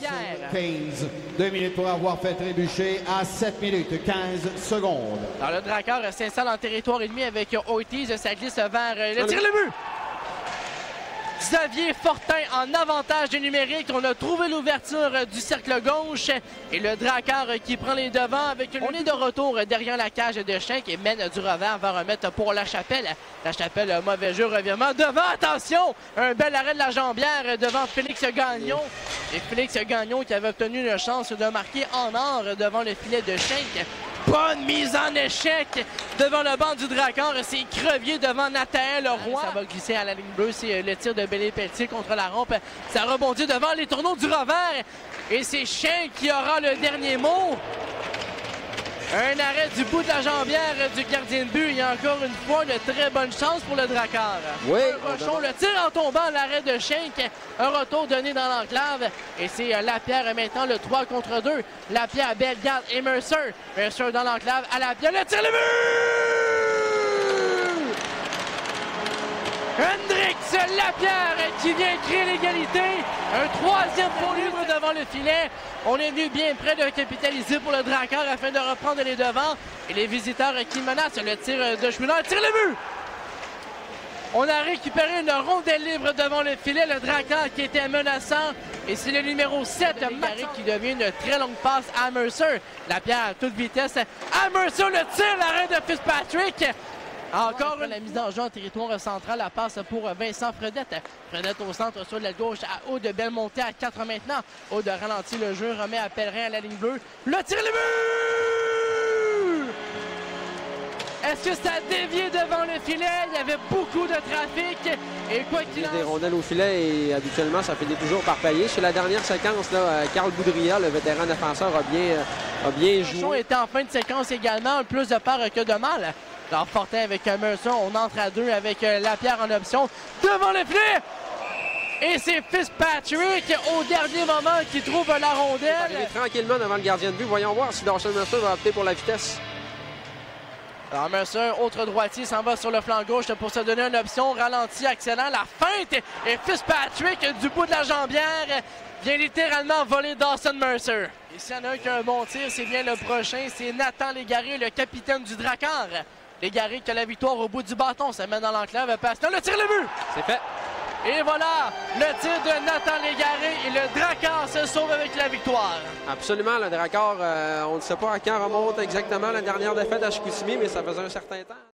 hier. 15, 2 minutes pour avoir fait trébucher à 7 minutes 15 secondes. Alors, le Drakkar s'installe en territoire ennemi avec Ortiz. Ça glisse vers le tir le but. Xavier Fortin en avantage numérique. On a trouvé l'ouverture du cercle gauche et le Drakkar qui prend les devants avec on est de retour derrière la cage de Schenk et mène du revers vers remettre pour La Chapelle. La Chapelle, mauvais jeu, revirement devant, attention! Un bel arrêt de la jambière devant Félix Gagnon. Et Félix Gagnon qui avait obtenu la chance de marquer en or devant le filet de Schenk. Bonne mise en échec devant le banc du Drakkar. C'est Crevier devant Nathaël Roy. Ça va glisser à la ligne bleue. C'est le tir de Bellé-Pelletier contre la rampe. Ça rebondit devant les tourneaux du revers. Et c'est Schenk qui aura le dernier mot. Un arrêt du bout de la jambière du gardien de but. Il y a encore une fois une très bonne chance pour le Drakkar. Oui. Rochon, le tir en tombant, l'arrêt de Schenk. Un retour donné dans l'enclave. Et c'est Lapierre maintenant le 3 contre 2. Lapierre, Bellegarde et Mercer. Mercer dans l'enclave à Lapierre. Le tir le but! Hendrix Lapierre qui vient créer l'égalité. Un troisième faux libre devant le filet. On est venu bien près de capitaliser pour le Drakkar afin de reprendre les devants. Et les visiteurs qui menacent le tir de Schwinner. Tire le but! On a récupéré une rondelle libre devant le filet. Le Drakkar qui était menaçant. Et c'est le numéro 7, Marie, qui devient une très longue passe à Mercer. Lapierre à toute vitesse. À Mercer, le tir, l'arrêt de Fitzpatrick. Encore la mise en jeu en territoire central, la passe pour Vincent Fredette. Fredette au centre sur la gauche à Aude Belmonté à 4 maintenant. Aude ralentit le jeu, remet à Pellerin à la ligne bleue. Le tir le but! Est-ce que ça a dévié devant le filet? Il y avait beaucoup de trafic. Et quoi qu'il en soit... Des rondelles au filet et habituellement, ça finit toujours par payer. Sur la dernière séquence, là, Carl Boudria, le vétéran défenseur, a bien joué. Rochon était en fin de séquence également, plus de peur que de mal. Alors Fortin avec Mercer, on entre à deux avec Lapierre en option. Devant le filet! Et c'est Fitzpatrick au dernier moment qui trouve la rondelle. Il est tranquillement devant le gardien de but. Voyons voir si Dawson Mercer va opter pour la vitesse. Alors Mercer, autre droitier, s'en va sur le flanc gauche pour se donner une option. Ralenti, excellent. La feinte et Fitzpatrick du bout de la jambière vient littéralement voler Dawson Mercer. Et s'il y en a un qui a un bon tir, c'est bien le prochain. C'est Nathan Légaré, le capitaine du Drakkar. Légaré qui a la victoire au bout du bâton. Ça mène dans l'enclave. Passe là, le tir le but! C'est fait. Et voilà, le tir de Nathan Légaré et le Drakkar se sauve avec la victoire. Absolument, le Drakkar, on ne sait pas à quand remonte exactement la dernière défaite à Chicoutimi, mais ça faisait un certain temps.